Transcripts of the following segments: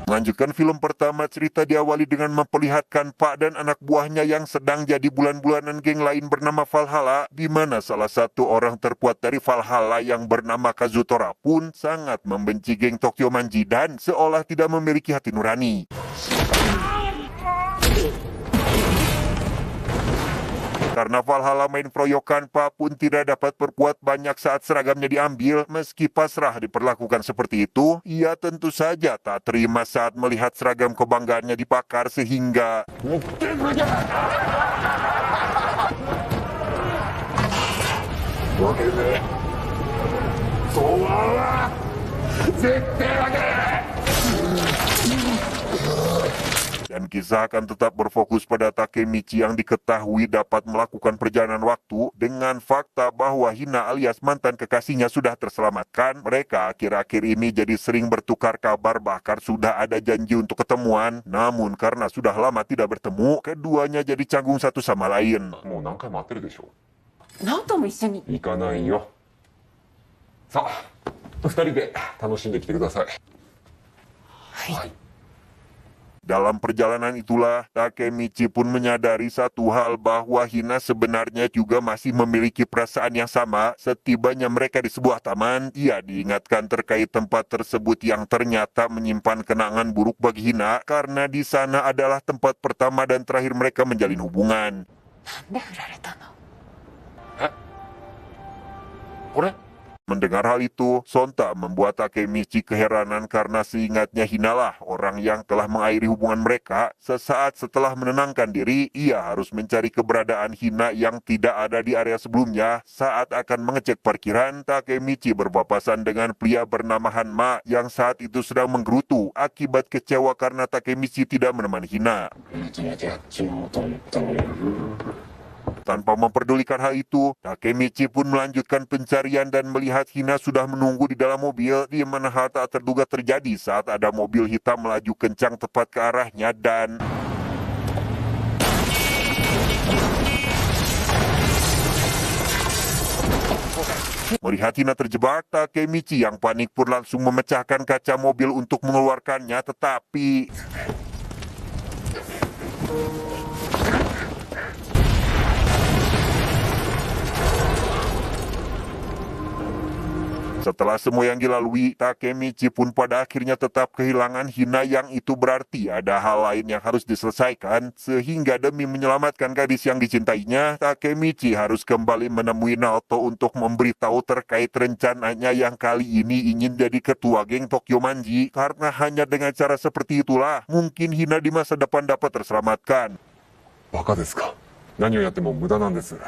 Melanjutkan film pertama, cerita diawali dengan memperlihatkan Pak dan anak buahnya yang sedang jadi bulan-bulanan geng lain bernama Valhalla, di mana salah satu orang terkuat dari Valhalla yang bernama Kazutora pun sangat membenci geng Tokyo Manji dan seolah tidak memiliki hati nurani. Karena Valhalla main proyokan, Pak pun tidak dapat berbuat banyak saat seragamnya diambil. Meski pasrah diperlakukan seperti itu, ia tentu saja tak terima saat melihat seragam kebanggaannya dibakar sehingga dan kisah akan tetap berfokus pada Takemichi yang diketahui dapat melakukan perjalanan waktu. Dengan fakta bahwa Hina alias mantan kekasihnya sudah terselamatkan, mereka akhir-akhir ini jadi sering bertukar kabar, bahkan sudah ada janji untuk ketemuan. Namun karena sudah lama tidak bertemu, keduanya jadi canggung satu sama lain. もう何回も会ってるでしょ。ナオトも一緒に。行かないよ。さあ、二人で楽しんできてください。はい。 Dalam perjalanan itulah, Takemichi pun menyadari satu hal bahwa Hina sebenarnya juga masih memiliki perasaan yang sama. Setibanya mereka di sebuah taman, ia diingatkan terkait tempat tersebut yang ternyata menyimpan kenangan buruk bagi Hina karena di sana adalah tempat pertama dan terakhir mereka menjalin hubungan. なんで振られたの？これ Mendengar hal itu, sontak membuat Takemichi keheranan karena seingatnya Hinalah orang yang telah mengakhiri hubungan mereka. Sesaat setelah menenangkan diri, ia harus mencari keberadaan Hina yang tidak ada di area sebelumnya. Saat akan mengecek parkiran, Takemichi berpapasan dengan pria bernama Hanma yang saat itu sedang menggerutu akibat kecewa karena Takemichi tidak menemani Hina. Tanpa memperdulikan hal itu, Takemichi pun melanjutkan pencarian dan melihat Hina sudah menunggu di dalam mobil, di mana hal tak terduga terjadi saat ada mobil hitam melaju kencang tepat ke arahnya dan melihat Hina terjebak, Takemichi yang panik pun langsung memecahkan kaca mobil untuk mengeluarkannya, tetapi setelah semua yang dilalui, Takemichi pun pada akhirnya tetap kehilangan Hina, yang itu berarti ada hal lain yang harus diselesaikan, sehingga demi menyelamatkan gadis yang dicintainya, Takemichi harus kembali menemui Naoto untuk memberitahu terkait rencananya yang kali ini ingin jadi ketua geng Tokyo Manji, karena hanya dengan cara seperti itulah mungkin Hina di masa depan dapat terselamatkan. バカですか。何をやっても無駄なんです。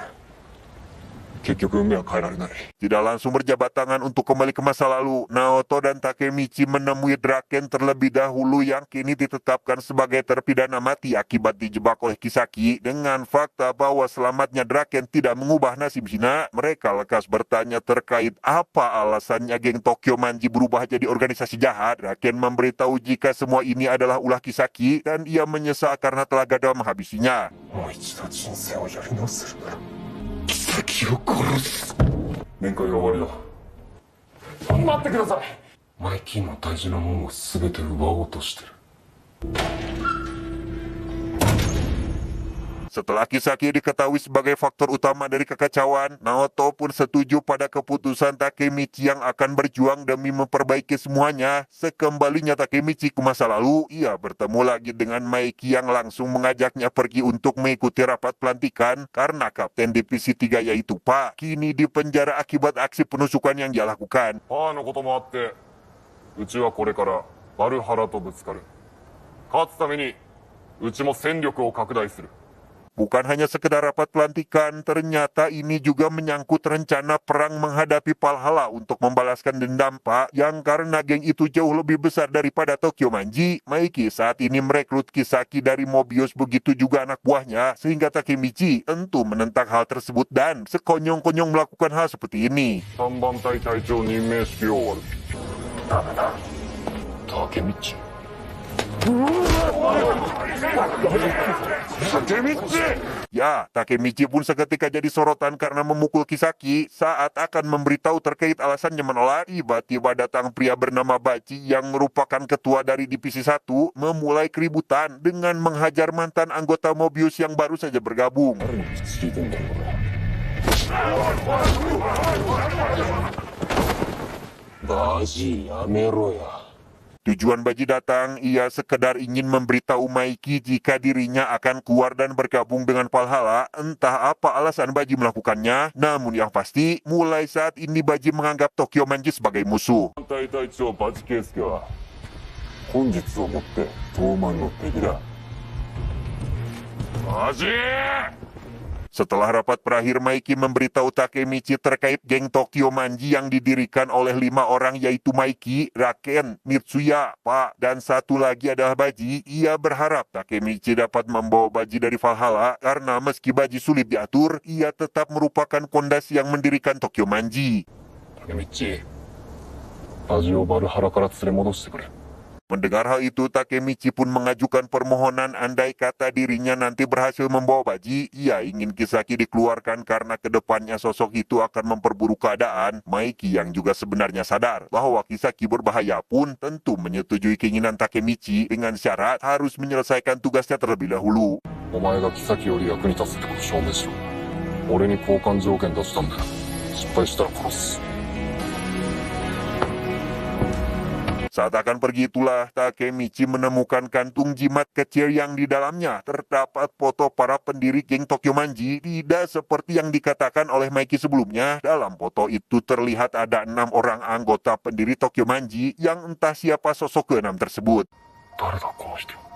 結局運命は変えられない。 Tidak langsung berjabat tangan untuk kembali ke masa lalu, Naoto dan Takemichi menemui Draken terlebih dahulu yang kini ditetapkan sebagai terpidana mati akibat dijebak oleh Kisaki. Dengan fakta bahwa selamatnya Draken tidak mengubah nasib Hina, mereka lekas bertanya terkait apa alasannya geng Tokyo Manji berubah jadi organisasi jahat. Draken memberitahu jika semua ini adalah ulah Kisaki dan ia menyesal karena telah gagal menghabisinya. もう一度人生をやり直せるなら奇跡を殺す。面会が終わりだ。待ってください。マイキーの大事なものを全て奪おうとしてる。 Setelah Kisaki diketahui sebagai faktor utama dari kekacauan, Naoto pun setuju pada keputusan Takemichi yang akan berjuang demi memperbaiki semuanya. Sekembalinya Takemichi ke masa lalu, ia bertemu lagi dengan Maiki yang langsung mengajaknya pergi untuk mengikuti rapat pelantikan karena kapten divisi 3 yaitu Pak kini dipenjara akibat aksi penusukan yang dia lakukan. パーのこともあって、うちはこれからバルハラとぶつかる。勝つために、うちも戦力を拡大する。 Bukan hanya sekedar rapat pelantikan, ternyata ini juga menyangkut rencana perang menghadapi Valhalla untuk membalaskan dendam Pak, yang karena geng itu jauh lebih besar daripada Tokyo Manji. Maiki saat ini merekrut Kisaki dari Mobius, begitu juga anak buahnya, sehingga Takemichi tentu menentang hal tersebut dan sekonyong-konyong melakukan hal seperti ini. 3番隊隊長任命式を終わる。ダメだ。タケミッチ。Ya, Takemichi pun seketika jadi sorotan karena memukul Kisaki saat akan memberitahu terkait alasannya menolak. Tiba-tiba datang pria bernama Baji yang merupakan ketua dari divisi 1 memulai keributan dengan menghajar mantan anggota Mobius yang baru saja bergabung. 聞いてんだよ俺バジやめろや Tujuan Baji datang, ia sekedar ingin memberitahu Maiki jika dirinya akan keluar dan bergabung dengan Valhalla. Entah apa alasan Baji melakukannya, namun yang pasti, mulai saat ini Baji menganggap Tokyo Manji sebagai musuh. 隊隊長バジケイスケは本日をもって東卍の敵だバジ Setelah rapat berakhir, Maiki memberitahu Takemichi terkait geng Tokyo Manji yang didirikan oleh 5 orang yaitu Maiki, Raken, Mitsuya, Pak, dan satu lagi adalah Baji. Ia berharap Takemichi dapat membawa Baji dari Valhalla karena meski Baji sulit diatur, ia tetap merupakan pondasi yang mendirikan Tokyo Manji. タケミッチバジをバルハラから連れ戻してくれ Mendengar hal itu, Takemichi pun mengajukan permohonan andai kata dirinya nanti berhasil membawa Baji. Ia ingin Kisaki dikeluarkan karena kedepannya sosok itu akan memperburuk keadaan. Maiki yang juga sebenarnya sadar bahwa Kisaki berbahaya pun tentu menyetujui keinginan Takemichi dengan syarat harus menyelesaikan tugasnya terlebih dahulu. お前がキサキより役に立つってこと証明しろ俺に交換条件出したんだよ失敗したら殺す Saat akan pergi itulah, Takemichi menemukan kantung jimat kecil yang di dalamnya terdapat foto para pendiri geng Tokyo Manji. Tidak seperti yang dikatakan oleh Maiki sebelumnya, dalam foto itu terlihat ada 6 orang anggota pendiri Tokyo Manji yang entah siapa sosok ke-6 tersebut. 誰だこの人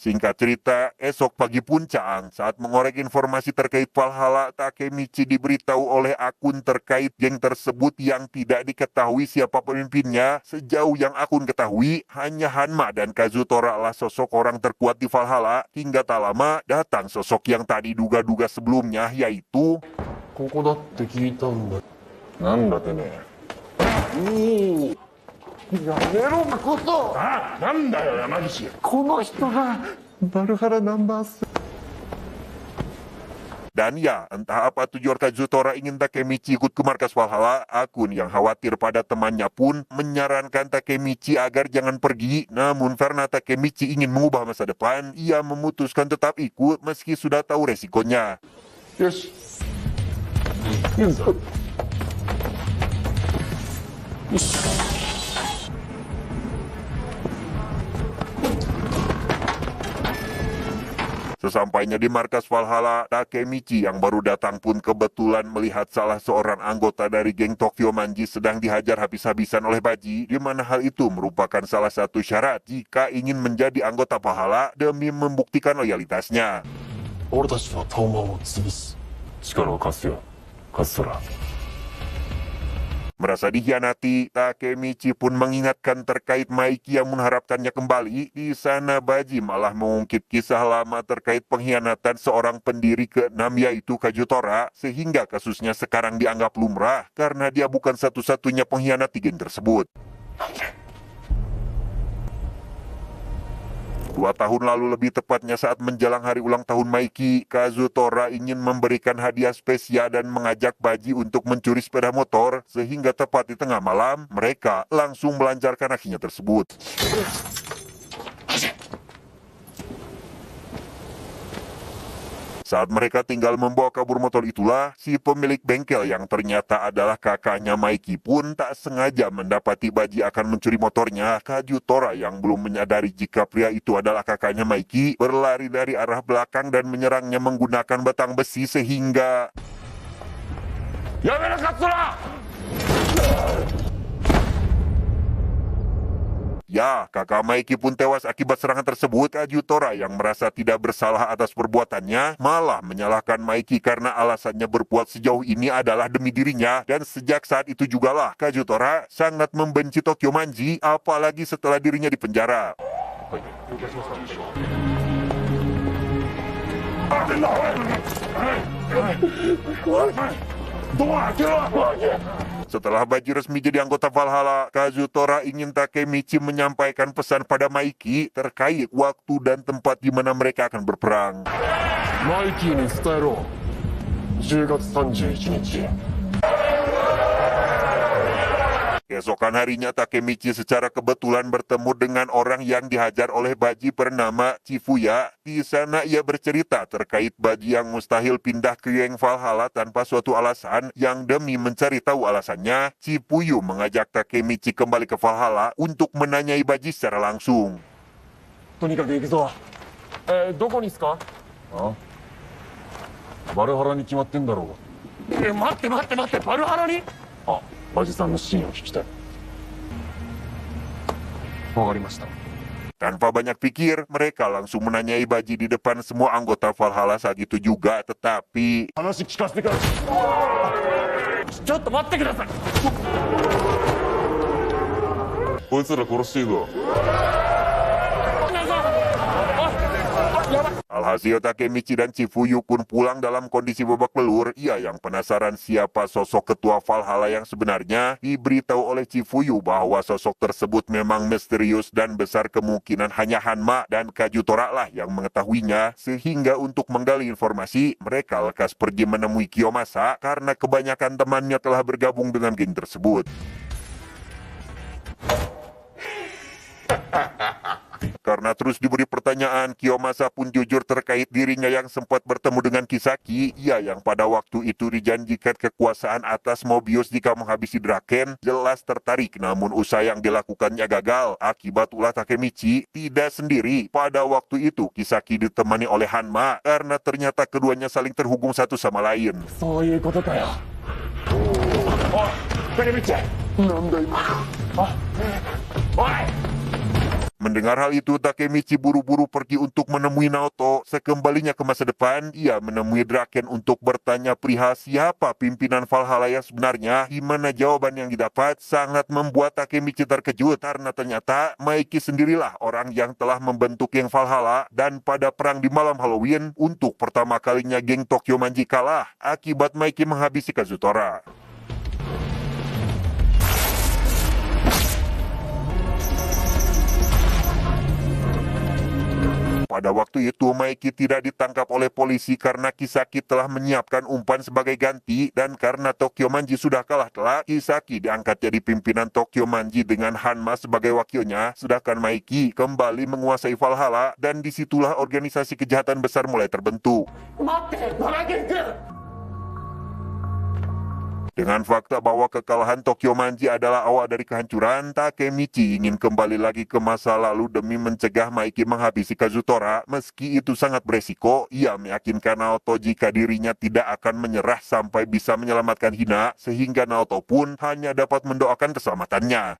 Singkat cerita, esok pagi puncang saat mengorek informasi terkait Valhalla, Takemichi diberitahu oleh akun terkait geng tersebut yang tidak diketahui siapa pemimpinnya. Sejauh yang akun ketahui, hanya Hanma dan Kazutora lah sosok orang terkuat di Valhalla. Hingga tak lama, datang sosok yang tak diduga-duga sebelumnya, yaitu ここだって聞いたんだなんだてめえやめろ誠あなんだよ山岸この人がバルハラナンバー3 Dan ya, entah apa tujuan Kazutora ingin Takemichi ikut ke markas Valhalla, akun yang khawatir pada temannya pun menyarankan Takemichi agar jangan pergi. Namun karena Takemichi ingin mengubah masa depan, ia memutuskan tetap ikut meski sudah tahu resikonya. よし行くぞよし Sesampainya di markas Valhalla, Takemichi yang baru datang pun kebetulan melihat salah seorang anggota dari geng Tokyo Manji sedang dihajar habis-habisan oleh Baji, di mana hal itu merupakan salah satu syarat jika ingin menjadi anggota Valhalla demi membuktikan loyalitasnya. 俺たちは東卍を潰す力を貸すよカズトラ Merasa dikhianati, Takemichi pun mengingatkan terkait Maiki yang mengharapkannya kembali. Di sana Baji malah mengungkit kisah lama terkait pengkhianatan seorang pendiri ke-6 yaitu Kazutora, sehingga kasusnya sekarang dianggap lumrah karena dia bukan satu-satunya pengkhianat di geng tersebut. 2 tahun lalu lebih tepatnya saat menjelang hari ulang tahun Maiki, Kazutora ingin memberikan hadiah spesial dan mengajak Baji untuk mencuri sepeda motor, sehingga tepat di tengah malam, mereka langsung melancarkan aksinya tersebut. Saat mereka tinggal membawa kabur motor itulah, si pemilik bengkel yang ternyata adalah kakaknya Maiki pun tak sengaja mendapati Baji akan mencuri motornya. Kazutora yang belum menyadari jika pria itu adalah kakaknya Maiki, berlari dari arah belakang dan menyerangnya menggunakan batang besi sehingga... やめろカズトラ Ya, kakak Maiki pun tewas akibat serangan tersebut. Kazutora yang merasa tidak bersalah atas perbuatannya malah menyalahkan Maiki karena alasannya berbuat sejauh ini adalah demi dirinya. Dan sejak saat itu jugalah Kazutora sangat membenci Tokyo Manji, apalagi setelah dirinya dipenjara. ドア開けろマイキー Setelah Baji resmi jadi anggota Valhalla, Kazutora ingin Takemichi menyampaikan pesan pada Maiki terkait waktu dan tempat di mana mereka akan berperang. マイキーに伝えろ10月31日 Keesokan harinya Takemichi secara kebetulan bertemu dengan orang yang dihajar oleh Baji bernama Chifuya. Di sana ia bercerita terkait Baji yang mustahil pindah ke geng Valhalla tanpa suatu alasan, yang demi mencari tahu alasannya, Chifuyu mengajak Takemichi kembali ke Valhalla untuk menanyai Baji secara langsung. とにかく行くぞどこにっすかあバルハラに決まってんだろう待って待って待ってバルハラにあバジさんのシーンを聞きたいわかりました Tanpa banyak pikir, mereka langsung menanyai Baji di depan semua anggota Valhalla saat itu juga, tetapi 話聞かせてくださいちょっと待ってくださいこいつら殺していいぞ Alhasil Takemichi dan Chifuyu pun pulang dalam kondisi babak belur. Ia yang penasaran siapa sosok ketua Valhalla yang sebenarnya, diberitahu oleh Chifuyu bahwa sosok tersebut memang misterius dan besar kemungkinan hanya Hanma dan Kazutora lah yang mengetahuinya. Sehingga untuk menggali informasi, mereka lekas pergi menemui Kiyomasa karena kebanyakan temannya telah bergabung dengan geng tersebut. Karena terus diberi pertanyaan, Kiyomasa pun jujur terkait dirinya yang sempat bertemu dengan Kisaki. Ia yang pada waktu itu dijanjikan kekuasaan atas Mobius jika menghabisi Draken, jelas tertarik, namun usaha yang dilakukannya gagal. Akibat ulah Takemichi tidak sendiri. Pada waktu itu Kisaki ditemani oleh Hanma karena ternyata keduanya saling terhubung satu sama lain. そういうことかよおいタケミチなんだ今おい Mendengar hal itu, Takemichi buru-buru pergi untuk menemui Naoto. Sekembalinya ke masa depan, ia menemui Draken untuk bertanya perihal siapa pimpinan Valhalla yang sebenarnya. Di mana jawaban yang didapat sangat membuat Takemichi terkejut karena ternyata Maiki sendirilah orang yang telah membentuk geng Valhalla, dan pada perang di malam Halloween, untuk pertama kalinya geng Tokyo Manji kalah akibat Maiki menghabisi Kazutora. Pada waktu itu, Maiki tidak ditangkap oleh polisi karena Kisaki telah menyiapkan umpan sebagai ganti, dan karena Tokyo Manji sudah kalah telak, Kisaki diangkat jadi pimpinan Tokyo Manji dengan Hanma sebagai wakilnya, sedangkan Maiki kembali menguasai Valhalla, dan disitulah organisasi kejahatan besar mulai terbentuk. 待ってドラケン君 Dengan fakta bahwa kekalahan Tokyo Manji adalah awal dari kehancuran, Takemichi ingin kembali lagi ke masa lalu demi mencegah Maiki menghabisi Kazutora. Meski itu sangat beresiko, ia meyakinkan Naoto jika dirinya tidak akan menyerah sampai bisa menyelamatkan Hina, sehingga Naoto pun hanya dapat mendoakan keselamatannya.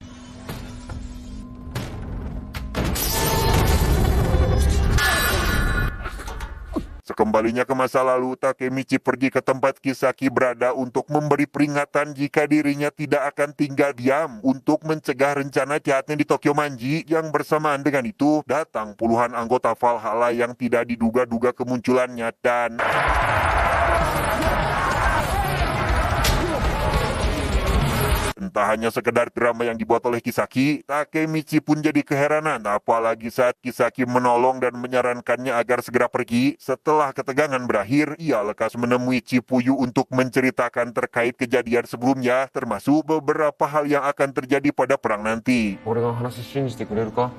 Sekembalinya ke masa lalu, Takemichi pergi ke tempat Kisaki berada untuk memberi peringatan jika dirinya tidak akan tinggal diam untuk mencegah rencana jahatnya di Tokyo Manji. Yang bersamaan dengan itu, datang puluhan anggota Valhalla yang tidak diduga-duga kemunculannya, dan entah hanya sekedar drama yang dibuat oleh Kisaki, Takemichi pun jadi keheranan, apalagi saat Kisaki menolong dan menyarankannya agar segera pergi. Setelah ketegangan berakhir, ia lekas menemui Chifuyu untuk menceritakan terkait kejadian sebelumnya, termasuk beberapa hal yang akan terjadi pada perang nanti. 俺の話信じてくれるか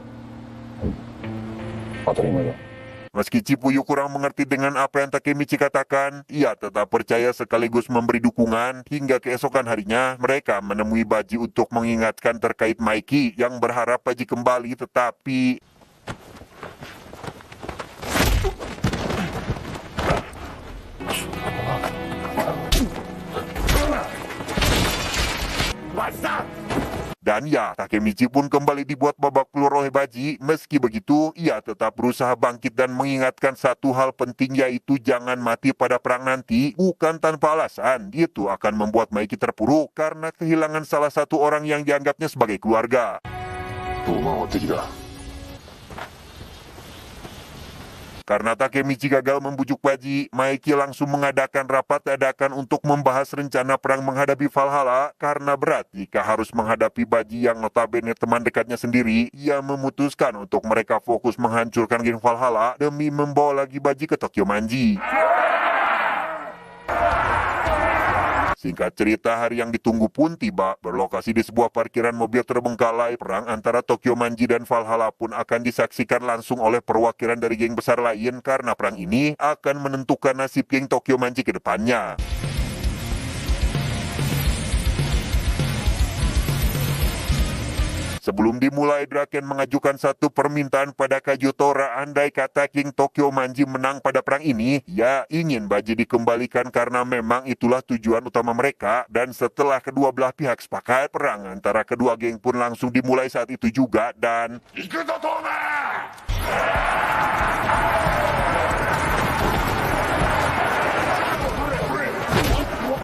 当たり前だ Meski Chifuyu kurang mengerti dengan apa yang Takemichi katakan, ia tetap percaya sekaligus memberi dukungan. Hingga keesokan harinya, mereka menemui Baji untuk mengingatkan terkait Maiki yang berharap Baji kembali, tetapi dan ya, Takemichi pun kembali dibuat babak belur oleh Baji. Meski begitu, ia tetap berusaha bangkit dan mengingatkan satu hal penting, yaitu jangan mati pada perang nanti. Bukan tanpa alasan, itu akan membuat Maiki terpuruk karena kehilangan salah satu orang yang dianggapnya sebagai keluarga. 東馬は敵だ Karena Takemichi gagal membujuk Baji, Maiki langsung mengadakan rapat dadakan untuk membahas rencana perang menghadapi Valhalla. Karena berat jika harus menghadapi Baji yang notabene teman dekatnya sendiri, ia memutuskan untuk mereka fokus menghancurkan geng Valhalla demi membawa lagi Baji ke Tokyo Manji. Singkat cerita, hari yang ditunggu pun tiba. Berlokasi di sebuah parkiran mobil terbengkalai, perang antara Tokyo Manji dan Valhalla pun akan disaksikan langsung oleh perwakilan dari geng besar lain karena perang ini akan menentukan nasib geng Tokyo Manji ke depannya. Sebelum dimulai, Draken mengajukan satu permintaan pada Kagetora. Andai kata King Tokyo Manji menang pada perang ini, ia ingin Baji dikembalikan karena memang itulah tujuan utama mereka. Dan setelah kedua belah pihak sepakat, perang antara kedua geng pun langsung dimulai saat itu juga. Dan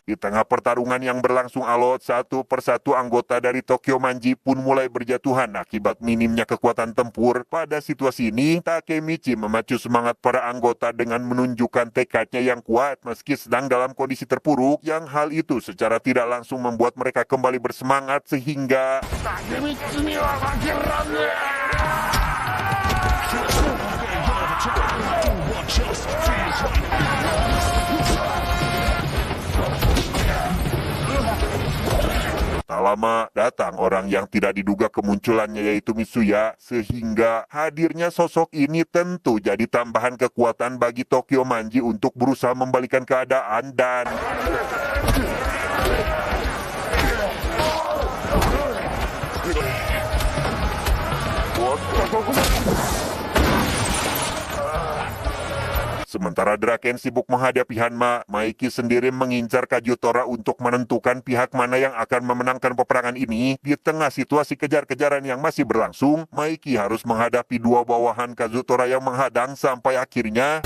di tengah pertarungan yang berlangsung alot, satu persatu anggota dari Tokyo Manji pun mulai berjatuhan akibat minimnya kekuatan tempur. Pada situasi ini, Takemichi memacu semangat para anggota dengan menunjukkan tekadnya yang kuat meski sedang dalam kondisi terpuruk, yang hal itu secara tidak langsung membuat mereka kembali bersemangat sehingga tak lama datang orang yang tidak diduga kemunculannya, yaitu Mitsuya, sehingga hadirnya sosok ini tentu jadi tambahan kekuatan bagi Tokyo Manji untuk berusaha membalikan keadaan. Dan sementara Draken sibuk menghadapi Hanma, Maiki sendiri mengincar Kagetora untuk menentukan pihak mana yang akan memenangkan peperangan ini. Di tengah situasi kejar-kejaran yang masih berlangsung, Maiki harus menghadapi dua bawahan Kagetora yang menghadang sampai akhirnya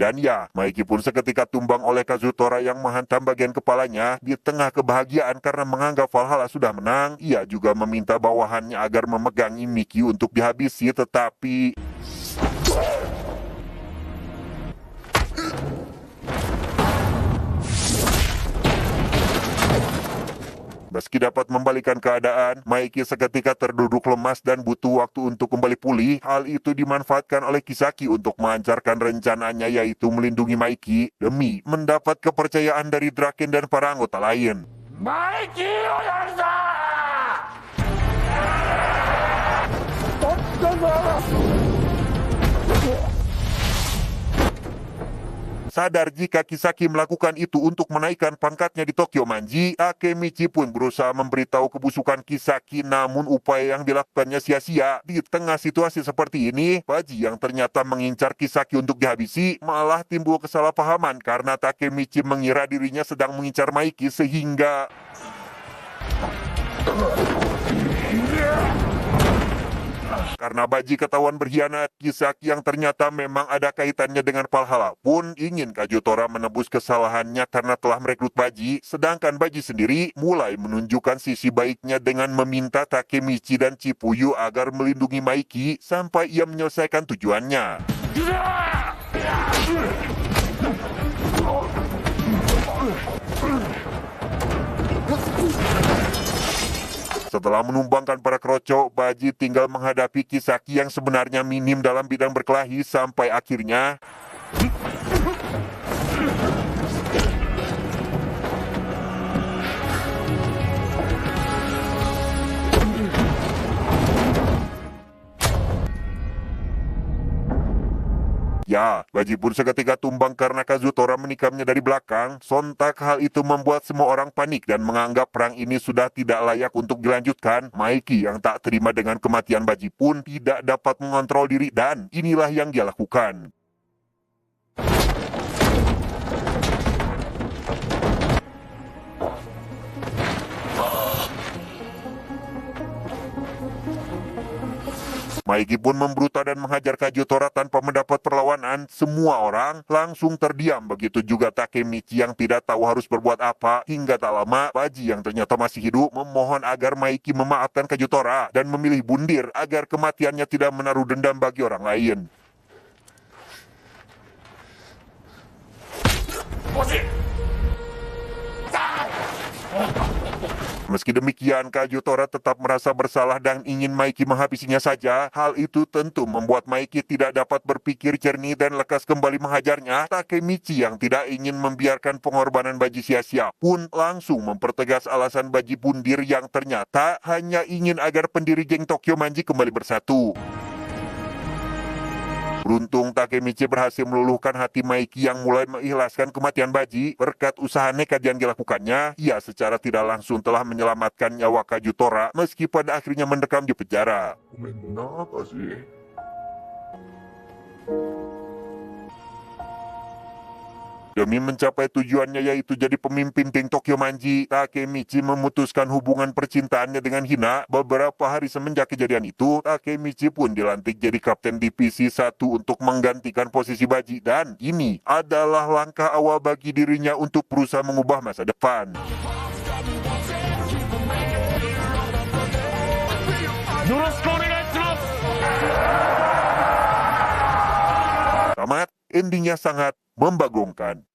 dan ya, Maiki pun seketika tumbang oleh Kazutora yang menghantam bagian kepalanya. Di tengah kebahagiaan karena menganggap Valhalla sudah menang, ia juga meminta bawahannya agar memegangi Miki untuk dihabisi, tetapi meski dapat membalikan keadaan, Maiki seketika terduduk lemas dan butuh waktu untuk kembali pulih. Hal itu dimanfaatkan oleh Kisaki untuk melancarkan rencananya, yaitu melindungi Maiki demi mendapat kepercayaan dari Draken dan para anggota lain. Maiki Oyarza! Sadar jika Kisaki melakukan itu untuk menaikkan pangkatnya di Tokyo Manji, Takemichi pun berusaha memberitahu kebusukan Kisaki, namun upaya yang dilakukannya sia-sia. Di tengah situasi seperti ini, Baji yang ternyata mengincar Kisaki untuk dihabisi malah timbul kesalahpahaman karena Takemichi mengira dirinya sedang mengincar Maiki sehingga karena Baji ketahuan berkhianat, Kisaki yang ternyata memang ada kaitannya dengan Valhalla pun ingin Kagetora menebus kesalahannya karena telah merekrut Baji, sedangkan Baji sendiri mulai menunjukkan sisi baiknya dengan meminta Takemichi dan Chipuyu agar melindungi Maiki sampai ia menyelesaikan tujuannya. Setelah menumbangkan para kroco, Baji tinggal menghadapi Kisaki yang sebenarnya minim dalam bidang berkelahi sampai akhirnya ya, Baji pun seketika tumbang karena Kazutora menikamnya dari belakang. Sontak hal itu membuat semua orang panik dan menganggap perang ini sudah tidak layak untuk dilanjutkan. Maiki yang tak terima dengan kematian Baji pun tidak dapat mengontrol diri dan inilah yang dia lakukan. Maiki pun membrutal dan menghajar Kagetora tanpa mendapat perlawanan. Semua orang langsung terdiam, begitu juga Takemichi yang tidak tahu harus berbuat apa. Hingga tak lama, Baji yang ternyata masih hidup memohon agar Maiki memaafkan Kagetora dan memilih bundir agar kematiannya tidak menaruh dendam bagi orang lain. Meski demikian, Kagetora tetap merasa bersalah dan ingin Maiki menghabisinya saja. Hal itu tentu membuat Maiki tidak dapat berpikir jernih dan lekas kembali menghajarnya. Takemichi yang tidak ingin membiarkan pengorbanan Baji sia-sia pun langsung mempertegas alasan Baji bundir yang ternyata hanya ingin agar pendiri geng Tokyo Manji kembali bersatu. Beruntung Takemichi berhasil meluluhkan hati Maiki yang mulai mengikhlaskan kematian Baji. Berkat usaha nekat yang dilakukannya, ia secara tidak langsung telah menyelamatkan nyawa Kagetora meski pada akhirnya mendekam di penjara. ごめんな、バジ。 Demi mencapai tujuannya yaitu jadi pemimpin geng Tokyo Manji, Takemichi memutuskan hubungan percintaannya dengan Hina. Beberapa hari semenjak kejadian itu, Takemichi pun dilantik jadi kapten divisi 1 untuk menggantikan posisi Baji. Dan ini adalah langkah awal bagi dirinya untuk berusaha mengubah masa depan. Tamat, endingnya sangat membagongkan.